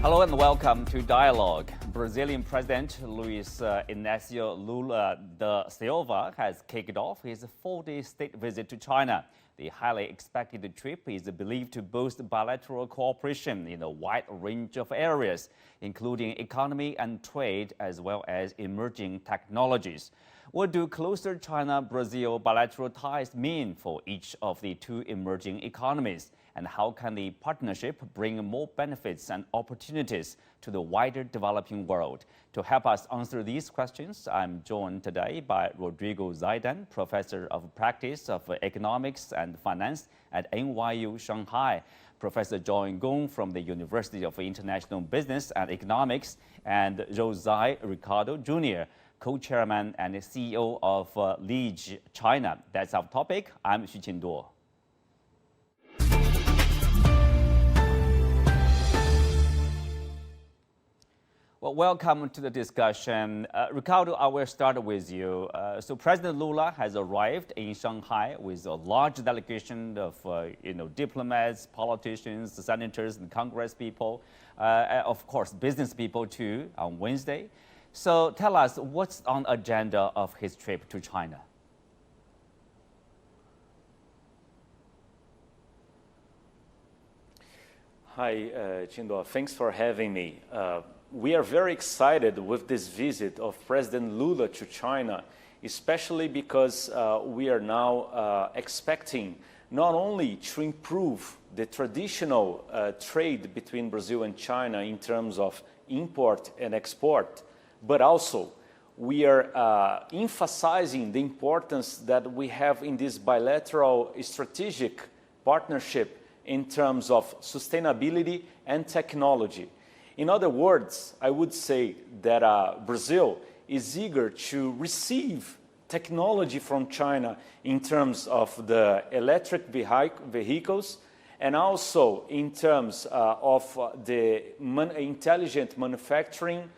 Hello and welcome to Dialogue. Brazilian President Luiz Inácio Lula da Silva has kicked off his 4-day state visit to China. The highly expected trip is believed to boost bilateral cooperation in a wide range of areas, including economy and trade, as well as emerging technologies. What do closer China-Brazil bilateral ties mean for each of the two emerging economies? And how can the partnership bring more benefits and opportunities to the wider developing world? To help us answer these questions, I'm joined today by Rodrigo Zaidan, Professor of Practice of Economics and Finance at NYU Shanghai, Professor John Gong from the University of International Business and Economics, and José Ricardo Jr., Co-Chairman and CEO of LIDE China. That's our topic. I'm Xu Qinduo. Well, welcome to the discussion. Ricardo, I will start with you. So President Lula has arrived in Shanghai with a large delegation of diplomats, politicians, senators, and Congress people, of course, business people too, on Wednesday. So tell us, what's on the agenda of his trip to China? Hi, Qinduo. Thanks for having me. We are very excited with this visit of President Lula to China, especially because we are now expecting not only to improve the traditional trade between Brazil and China in terms of import and export, but also we are emphasizing the importance that we have in this bilateral strategic partnership in terms of sustainability and technology. In other words, I would say that Brazil is eager to receive technology from China in terms of the electric vehicles and also in terms of the intelligent manufacturing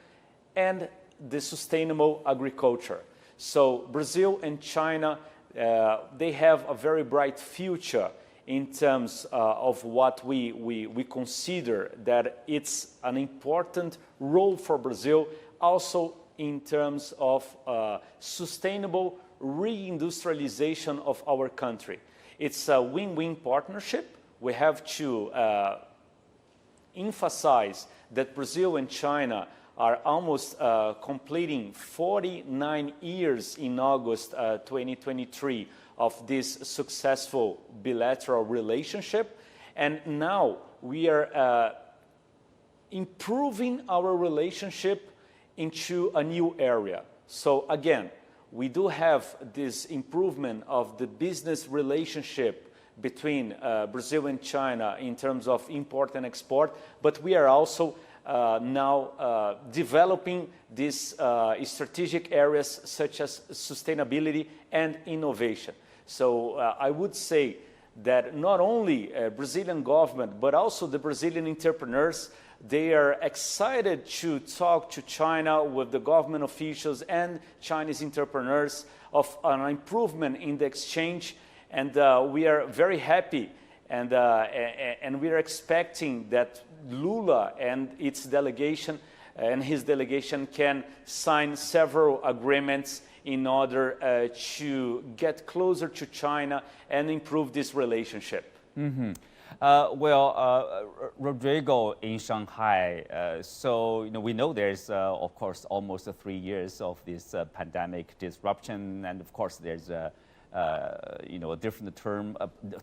and the sustainable agriculture. So Brazil and China, they have a very bright future in terms of what we consider that it's an important role for Brazil, also in terms of sustainable reindustrialization of our country. It's a win-win partnership. We have to emphasize that Brazil and China are almost completing 49 years in August 2023 of this successful bilateral relationship. And now we are improving our relationship into a new area. So again, we do have this improvement of the business relationship between Brazil and China in terms of import and export, but we are also now developing these strategic areas such as sustainability and innovation. So I would say that not only Brazilian government, but also the Brazilian entrepreneurs, they are excited to talk to China with the government officials and Chinese entrepreneurs of an improvement in the exchange. And we are very happy and we are expecting that Lula and its delegation and his delegation can sign several agreements in order to get closer to China and improve this relationship. Mm-hmm. Rodrigo, in Shanghai, so we know there's of course almost 3 years of this pandemic disruption, and of course there's a different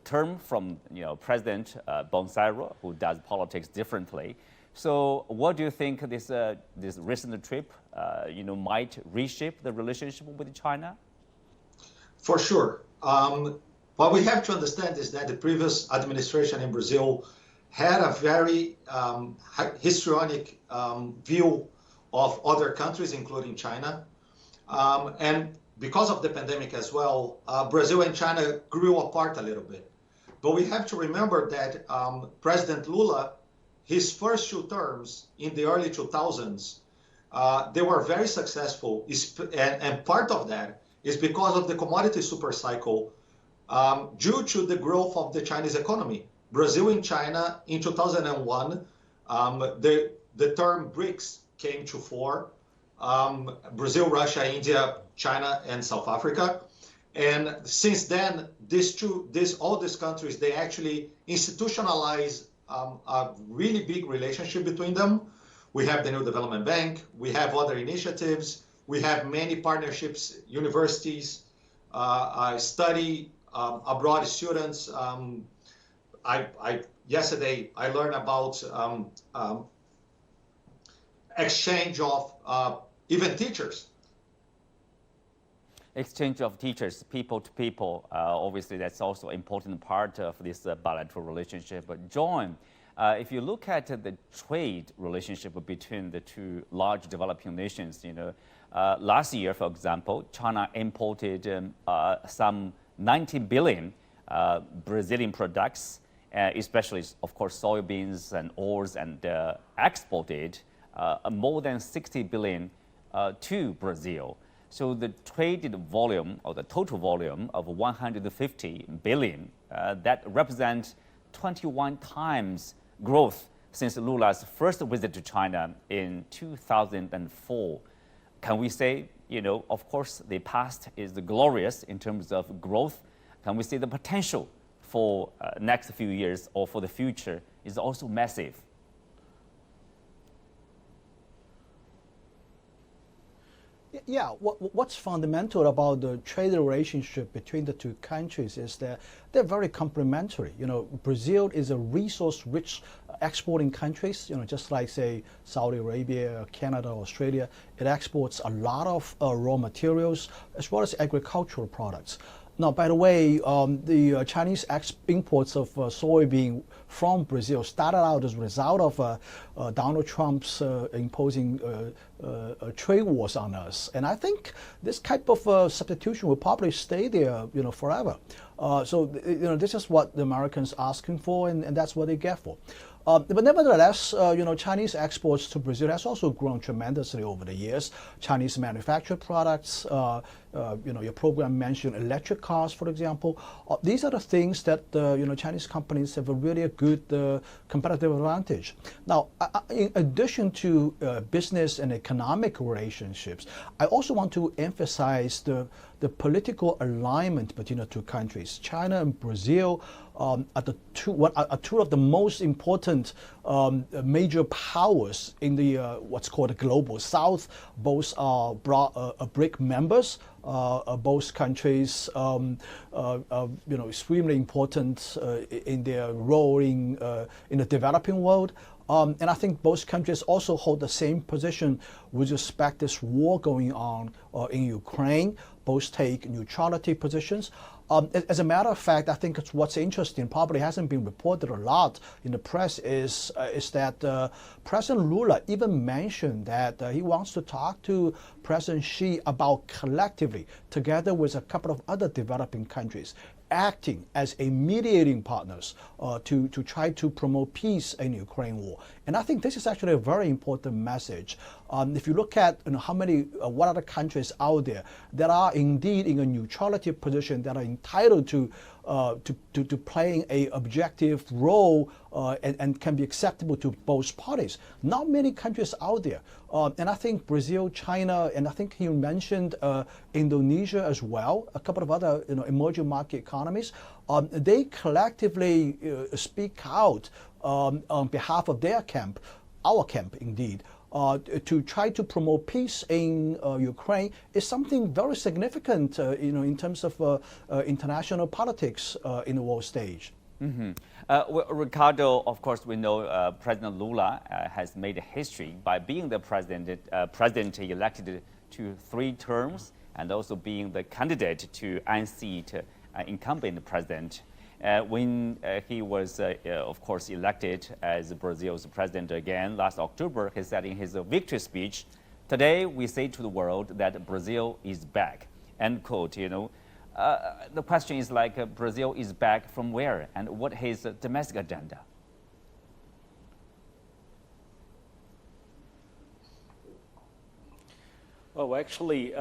term from President Bolsonaro, who does politics differently. So, what do you think this recent trip, might reshape the relationship with China? For sure. What we have to understand is that the previous administration in Brazil had a very histrionic view of other countries, including China. And because of the pandemic as well, Brazil and China grew apart a little bit. But we have to remember that President Lula, his first 2 terms in the early 2000s, they were very successful. And part of that is because of the commodity supercycle due to the growth of the Chinese economy. Brazil and China in 2001, the term BRICS came to fore. Brazil, Russia, India, China, and South Africa. And since then, all these countries, they actually institutionalize a really big relationship between them. We have the New Development Bank, we have other initiatives, we have many partnerships, universities, study abroad students. Yesterday, I learned about exchange of even teachers. Exchange of teachers, people to people, obviously that's also an important part of this bilateral relationship. But John, if you look at the trade relationship between the two large developing nations, last year, for example, China imported some 90 billion Brazilian products, especially, of course, soybeans and oils, and exported more than 60 billion to Brazil. So the traded volume, or the total volume of 150 billion, that represents 21 times growth since Lula's first visit to China in 2004. Can we say, of course, the past is glorious in terms of growth. Can we say the potential for next few years or for the future is also massive? Yeah, what's fundamental about the trade relationship between the two countries is that they're very complementary. Brazil is a resource-rich exporting country, just like, say, Saudi Arabia, Canada, Australia. It exports a lot of raw materials as well as agricultural products. Now, by the way, the Chinese imports of soybean from Brazil started out as a result of Donald Trump's imposing trade wars on us. And I think this type of substitution will probably stay there, forever. So this is what the Americans are asking for, and that's what they get for. But nevertheless, Chinese exports to Brazil has also grown tremendously over the years. Chinese manufactured products, your program mentioned electric cars, for example. These are the things that Chinese companies have a really good competitive advantage. Now, in addition to business and economic relationships, I also want to emphasize the political alignment between the two countries. China and Brazil are two of the most important major powers in the what's called the global South. Both are BRIC members. Both countries, extremely important in their role in the developing world. And I think both countries also hold the same position with respect to this war going on in Ukraine. Both take neutrality positions. As a matter of fact, I think what's interesting, probably hasn't been reported a lot in the press, is that President Lula even mentioned that he wants to talk to President Xi about collectively, together with a couple of other developing countries, acting as a mediating partners to try to promote peace in the Ukraine war. And I think this is actually a very important message. If you look at what other countries out there that are indeed in a neutrality position, that are entitled to playing a objective role and can be acceptable to both parties. Not many countries out there. And I think Brazil, China, and I think you mentioned Indonesia as well, a couple of other emerging market economies, they collectively speak out on behalf of their camp, our camp indeed, to try to promote peace in Ukraine is something very significant, in terms of international politics in the world stage. Mm-hmm. Well, Ricardo, of course, we know President Lula has made a history by being the president elected to 3 terms, and also being the candidate to unseat incumbent president. When he was, of course, elected as Brazil's president again last October, he said in his victory speech, "Today we say to the world that Brazil is back," end quote. The question is Brazil is back from where, and what his domestic agenda? Well, actually,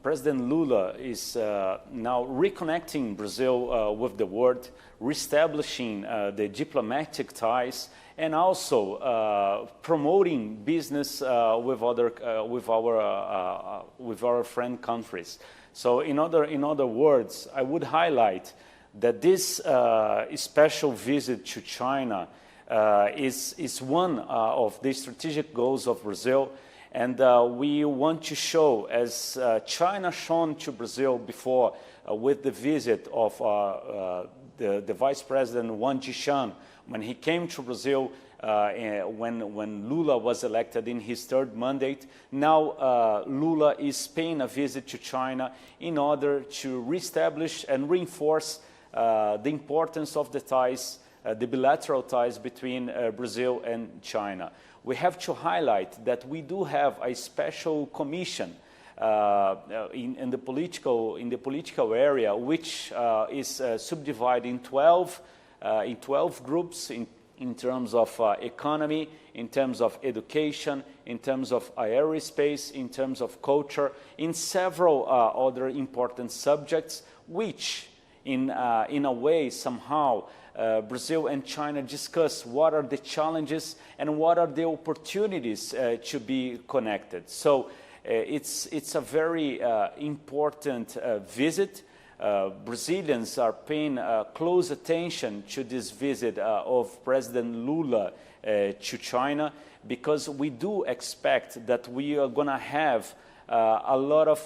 President Lula is now reconnecting Brazil with the world, reestablishing the diplomatic ties, and also promoting business with our friend countries. So, in other words, I would highlight that this special visit to China is one of the strategic goals of Brazil. And we want to show, as China shown to Brazil before with the visit of the Vice President Wang Jishan, when he came to Brazil when Lula was elected in his third mandate. Now Lula is paying a visit to China in order to reestablish and reinforce the importance of the ties, the bilateral ties between Brazil and China. We have to highlight that we do have a special commission in the political area, which is subdivided in 12 groups in terms of economy, in terms of education, in terms of aerospace, in terms of culture, in several other important subjects, which in a way somehow Brazil and China discuss what are the challenges and what are the opportunities to be connected. So it's a very important visit. Brazilians are paying close attention to this visit of President Lula to China, because we do expect that we are going to have a lot of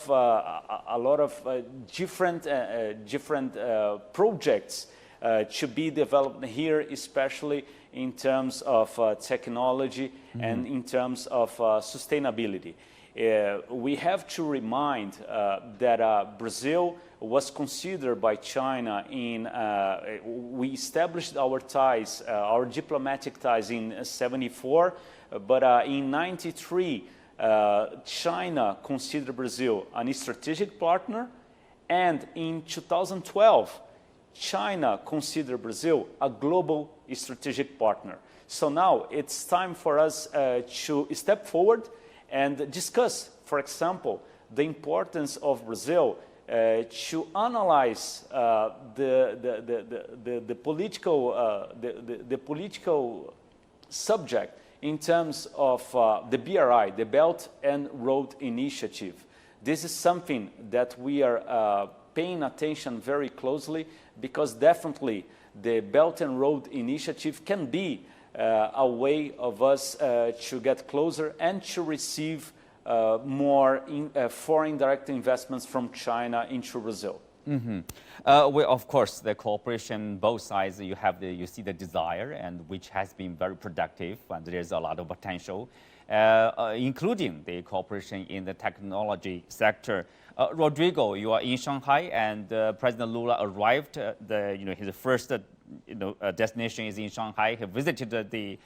different projects to be developed here, especially in terms of technology and in terms of sustainability. We have to remind that Brazil was considered by China we established our ties, our diplomatic ties in '74, but in '93, China considered Brazil a strategic partner, and in 2012, China considered Brazil a global strategic partner. So now it's time for us to step forward and discuss, for example, the importance of Brazil to analyze the political subject in terms of the BRI, the Belt and Road Initiative. This is something that we are paying attention very closely, because definitely the Belt and Road Initiative can be a way of us to get closer and to receive more foreign direct investments from China into Brazil. Mm-hmm. Well, of course, the cooperation, both sides, you see the desire, and which has been very productive, and there's a lot of potential, including the cooperation in the technology sector. Rodrigo, you are in Shanghai, and President Lula arrived. His first destination is in Shanghai. He visited the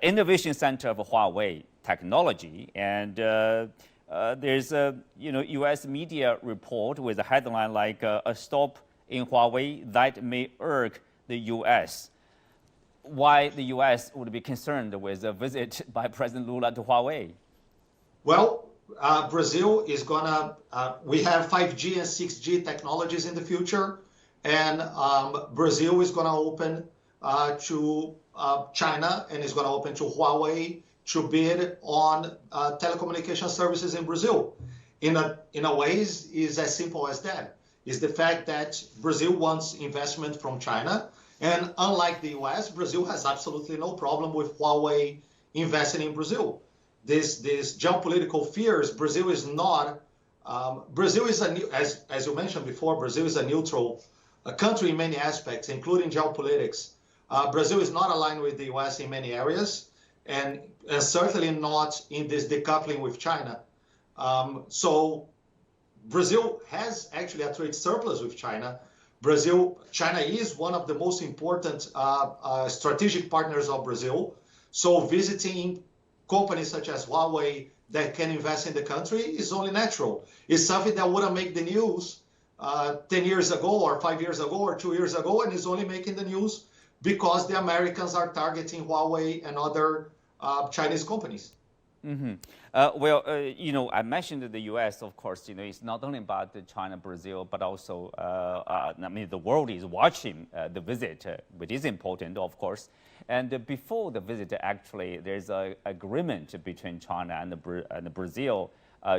innovation center of Huawei technology, and there's a U.S. media report with a headline like "A stop in Huawei that may irk the U.S." Why the U.S. would be concerned with a visit by President Lula to Huawei? Well, Brazil is gonna. We have 5G and 6G technologies in the future, and Brazil is gonna open to China, and is gonna open to Huawei to bid on telecommunication services in Brazil. In a way, is as simple as that. Is the fact that Brazil wants investment from China, and unlike the U.S., Brazil has absolutely no problem with Huawei investing in Brazil. These geopolitical fears, Brazil is not. Brazil is as you mentioned before, Brazil is a neutral country in many aspects, including geopolitics. Brazil is not aligned with the U.S. in many areas, and certainly not in this decoupling with China. So Brazil has actually a trade surplus with China. China is one of the most important strategic partners of Brazil. So visiting companies such as Huawei that can invest in the country is only natural. It's something that wouldn't make the news 10 years ago or 5 years ago or 2 years ago, and is only making the news because the Americans are targeting Huawei and other Chinese companies. I mentioned the U.S., of course, it's not only about China, Brazil, but also, the world is watching the visit, which is important, of course. And before the visit, actually, there's an agreement between China and Brazil,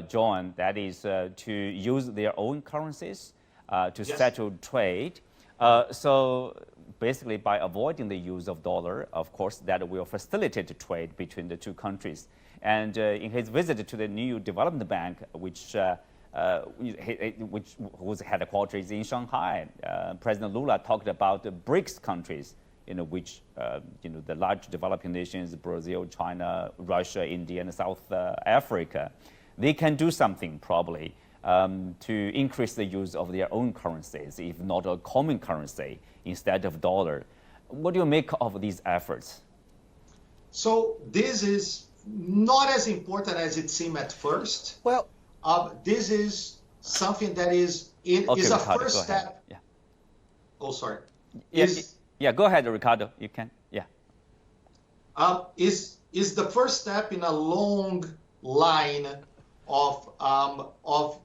John, that is to use their own currencies to settle trade. So basically, by avoiding the use of dollar, of course, that will facilitate trade between the two countries. And in his visit to the new development bank, whose headquarters is in Shanghai, President Lula talked about the BRICS countries, which the large developing nations, Brazil, China, Russia, India, and South Africa, they can do something probably to increase the use of their own currencies, if not a common currency instead of dollar. What do you make of these efforts? So this is not as important as it seemed at first. Well, this is something that is a first step. Yeah. Oh, sorry. Go ahead, Ricardo. You can. Yeah. Is the first step in a long line of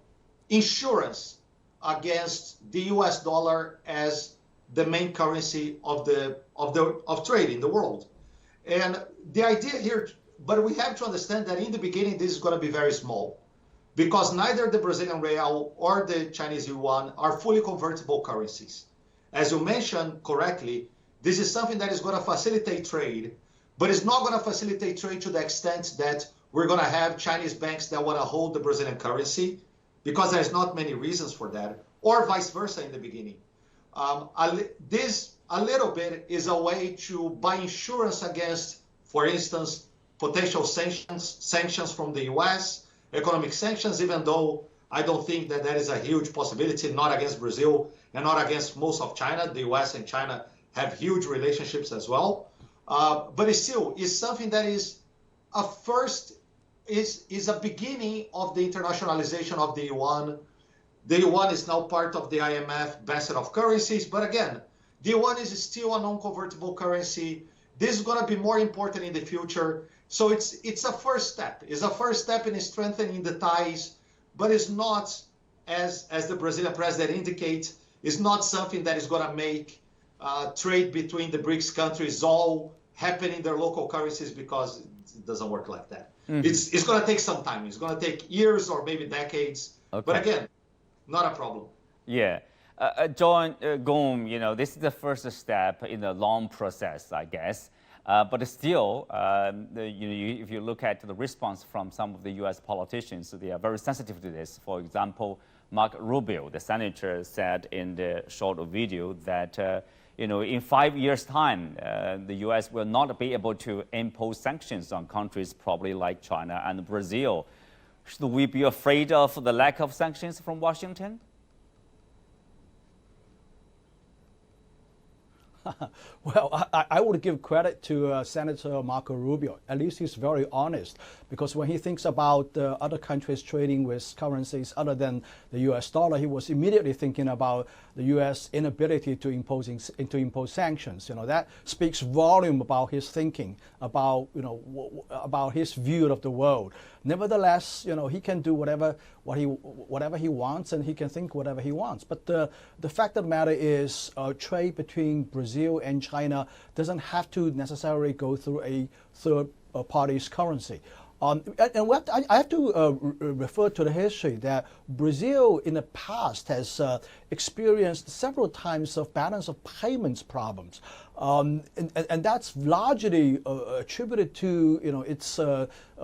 insurance against the U.S. dollar as the main currency of trade in the world. And the idea here, but we have to understand that in the beginning, this is going to be very small, because neither the Brazilian real or the Chinese yuan are fully convertible currencies. As you mentioned correctly, this is something that is going to facilitate trade, but it's not going to facilitate trade to the extent that we're going to have Chinese banks that want to hold the Brazilian currency, because there's not many reasons for that, or vice versa in the beginning. This a little bit is a way to buy insurance against, for instance, potential sanctions from the U.S., economic sanctions, even though I don't think that is a huge possibility, not against Brazil and not against most of China. The U.S. and China have huge relationships as well. But it still is something that is a beginning of the internationalization of the yuan. The yuan is now part of the IMF basket of currencies. But again, the yuan is still a non-convertible currency. This is going to be more important in the future. So it's a first step. It's a first step in strengthening the ties, but it's not, as the Brazilian president indicates, it's not something that is going to make trade between the BRICS countries all happen in their local currencies, because it doesn't work like that. Mm-hmm. It's going to take some time. It's going to take years or maybe decades. Okay. But again, not a problem. Yeah. John Gong, this is the first step in a long process, I guess. But still, if you look at the response from some of the U.S. politicians, they are very sensitive to this. For example, Mark Rubio, the senator, said in the short video that, in 5 years' time, the U.S. will not be able to impose sanctions on countries probably like China and Brazil. Should we be afraid of the lack of sanctions from Washington? Well, I would give credit to Senator Marco Rubio. At least he's very honest, because when he thinks about other countries trading with currencies other than the U.S. dollar, he was immediately thinking about the U.S. inability to impose sanctions. That speaks volume about his thinking, about about his view of the world. Nevertheless, he can do whatever he wants, and he can think whatever he wants. But the fact of the matter is, trade between Brazil and China doesn't have to necessarily go through a third party's currency. And I have to refer to the history that Brazil in the past has experienced several times of balance of payments problems. And that's largely attributed to its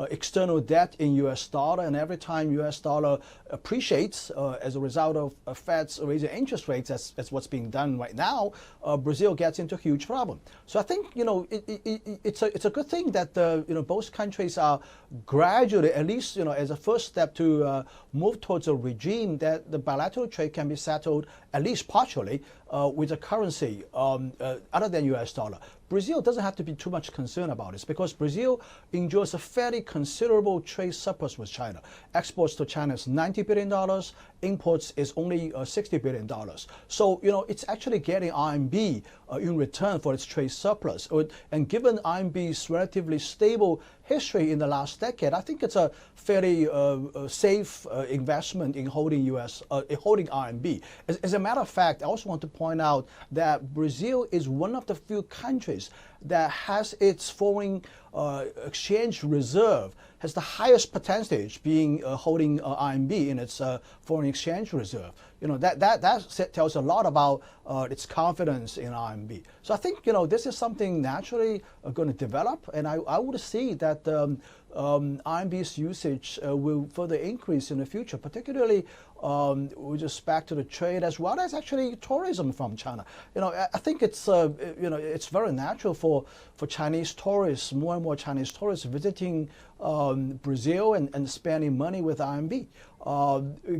external debt in U.S. dollar, and every time U.S. dollar appreciates as a result of Fed's raising interest rates, as what's being done right now, Brazil gets into huge problem. So I think it's a good thing that both countries are gradually, at least as a first step, to move towards a regime that the bilateral trade can be settled at least partially with a currency other than U.S. dollar. Brazil doesn't have to be too much concerned about this because Brazil enjoys a fairly considerable trade surplus with China. Exports to China is $90 billion, imports is only $60 billion. So, it's actually getting RMB in return for its trade surplus. And given RMB's relatively stable history in the last decade, I think it's a fairly safe investment in holding holding RMB. As a matter of fact, I also want to point out that Brazil is one of the few countries that has its foreign exchange reserve has the highest percentage being holding RMB in its foreign exchange reserve. That tells a lot about its confidence in RMB. So I think this is something naturally going to develop, and I would see that RMB's usage will further increase in the future, particularly with respect to the trade as well as actually tourism from China. I think it's it's very natural for Chinese tourists, more and more Chinese tourists visiting Brazil and spending money with RMB.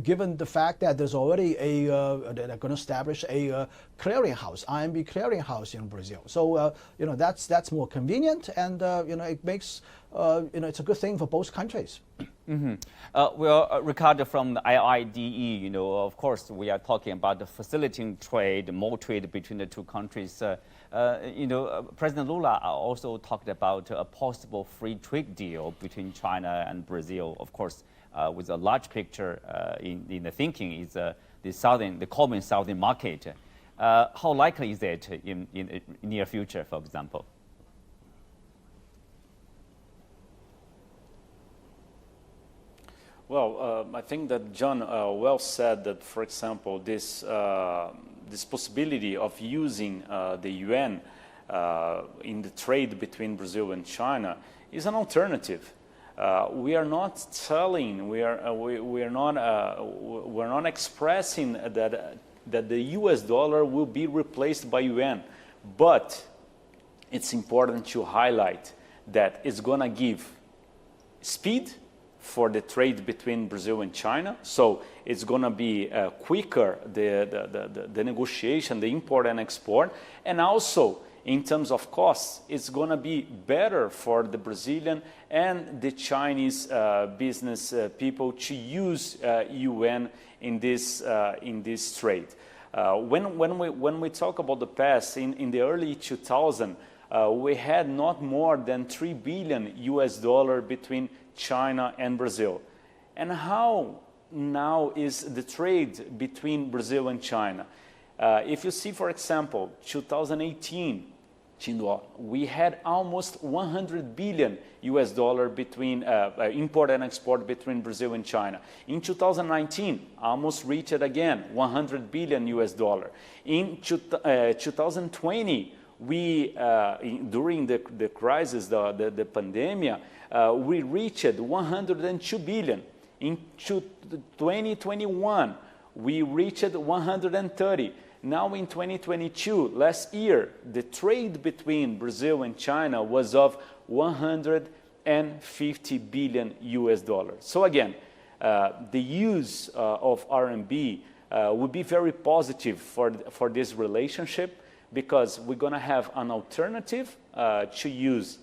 Given the fact that there's already they're going to establish a clearinghouse, RMB clearinghouse in Brazil. So that's more convenient, and it makes it's a good thing for both countries. Ricardo, from the IIDE, of course, we are talking about the facilitating trade, more trade between the two countries. President Lula also talked about a possible free trade deal between China and Brazil. Of course, with a large picture in the thinking is the common southern market. How likely is it in near future, for example? Well, I think that John well said that, for example, this possibility of using the yuan in the trade between Brazil and China is an alternative. We are not telling, we're not expressing that the US dollar will be replaced by yuan, but it's important to highlight that it's going to give speed for the trade between Brazil and China. So it's going to be quicker, the negotiation, the import and export. And also, in terms of costs, it's going to be better for the Brazilian and the Chinese business people to use yuan in this trade. When we talk about the past, in the early 2000s, we had not more than $3 billion US between China and Brazil. And how now is the trade between Brazil and China? If you see, for example, 2018, we had almost $100 billion US between import and export between Brazil and China. In 2019, almost reached again $100 billion US. In 2020, during the crisis, the pandemic, we reached $102 billion. In 2021, we reached 130. Now in 2022, last year, the trade between Brazil and China was of $150 billion US. So again, the use of RMB would be very positive for this relationship, because we're going to have an alternative to use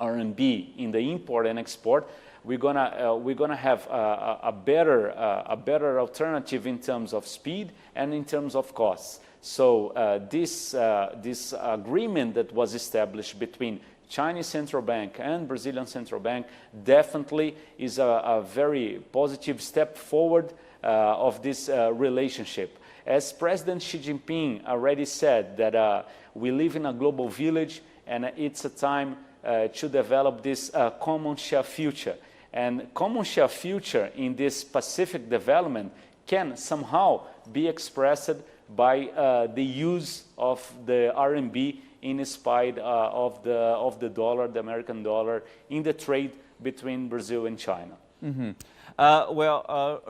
RMB in the import and export. We're gonna have a better alternative in terms of speed and in terms of costs. So this agreement that was established between Chinese central bank and Brazilian central bank definitely is a very positive step forward of this relationship. As President Xi Jinping already said, that we live in a global village, and it's a time to develop this common shared future. And common shared future in this Pacific development can somehow be expressed by the use of the RMB in spite of the dollar, the American dollar, in the trade between Brazil and China. Mm-hmm.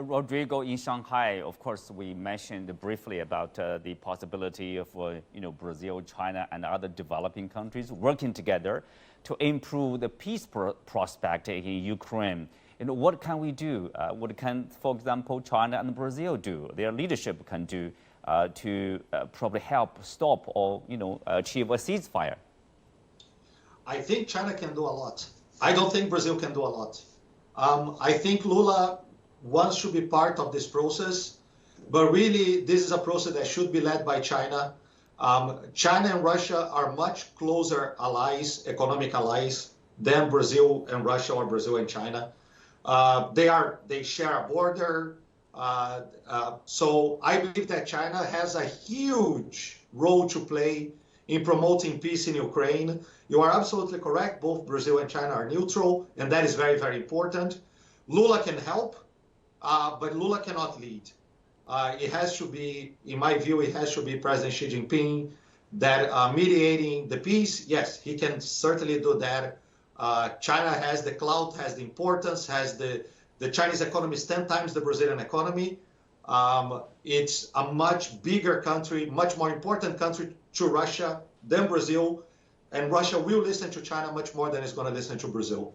Rodrigo, in Shanghai, of course, we mentioned briefly about the possibility of Brazil, China, and other developing countries working together to improve the peace prospect in Ukraine. What can we do? What can, for example, China and Brazil do? Their leadership can do to probably help stop or achieve a ceasefire. I think China can do a lot. I don't think Brazil can do a lot. I think Lula wants to be part of this process, but really this is a process that should be led by China. China and Russia are much closer allies, economic allies, than Brazil and Russia or Brazil and China. They share a border. So I believe that China has a huge role to play in promoting peace in Ukraine. You are absolutely correct. Both Brazil and China are neutral, and that is very, very important. Lula can help, but Lula cannot lead. It has to be, in my view, it has to be President Xi Jinping that mediating the peace. Yes, he can certainly do that. China has the clout, has the importance, has the Chinese economy is 10 times the Brazilian economy. It's a much bigger country, much more important country to Russia than Brazil. And Russia will listen to China much more than it's going to listen to Brazil.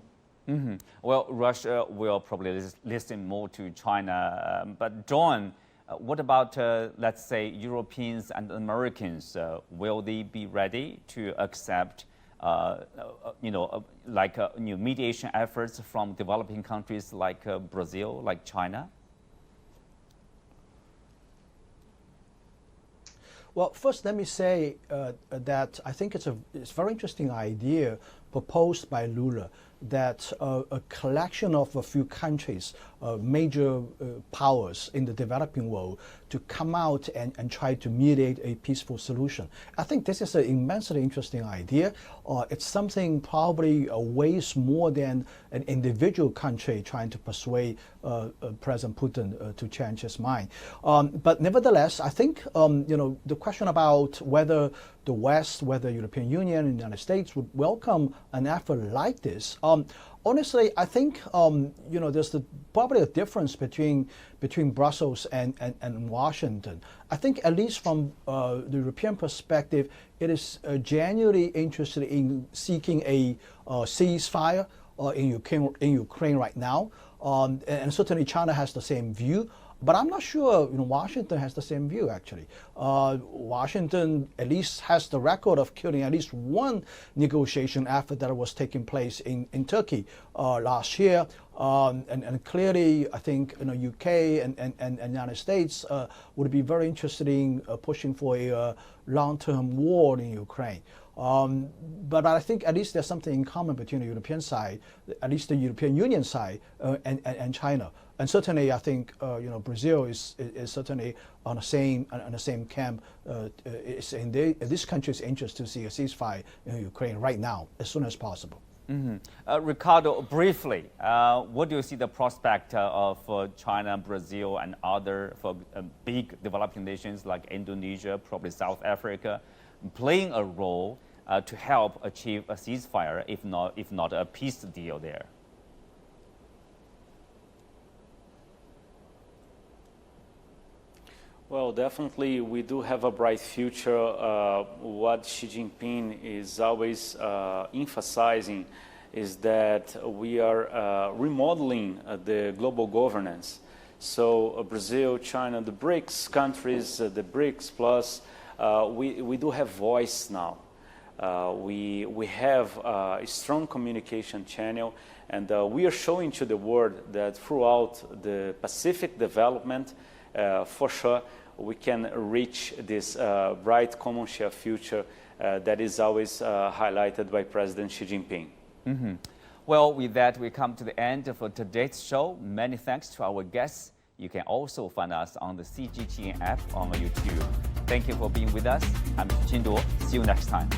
Mm-hmm. Well, Russia will probably listen more to China. But John, what about, let's say, Europeans and Americans? Will they be ready to accept, mediation efforts from developing countries like Brazil, like China? Well, first, let me say that I think it's a very interesting idea proposed by Lula that a collection of a few countries, major powers in the developing world, to come out and try to mediate a peaceful solution. I think this is an immensely interesting idea. It's something probably weighs more than an individual country trying to persuade President Putin to change his mind. But nevertheless, I think the question about whether the West, whether European Union and the United States would welcome an effort like this. Honestly, I think there's probably a difference between Brussels and Washington. I think at least from the European perspective, it is genuinely interested in seeking a ceasefire in Ukraine right now, and certainly China has the same view. But I'm not sure Washington has the same view, actually. Washington at least has the record of killing at least one negotiation effort that was taking place in Turkey last year. And clearly, I think UK and United States would be very interested in pushing for a long-term war in Ukraine. But I think at least there's something in common between the European side, at least the European Union side, and China. And certainly, I think Brazil is certainly on the same camp. It's in this country's interest to see a ceasefire in Ukraine right now, as soon as possible. Mm-hmm. Ricardo, briefly, what do you see the prospect of China, Brazil, and other big developing nations like Indonesia, probably South Africa, playing a role to help achieve a ceasefire, if not a peace deal there? Well, definitely, we do have a bright future. What Xi Jinping is always emphasizing is that we are remodeling the global governance. So Brazil, China, the BRICS countries, the BRICS plus, we do have voice now. We have a strong communication channel, and we are showing to the world that throughout the Pacific development, for sure, we can reach this bright common shared future that is always highlighted by President Xi Jinping. Mm-hmm. Well, with that, we come to the end of today's show. Many thanks to our guests. You can also find us on the CGNT app on YouTube. Thank you for being with us. I'm Qin Duo. See you next time.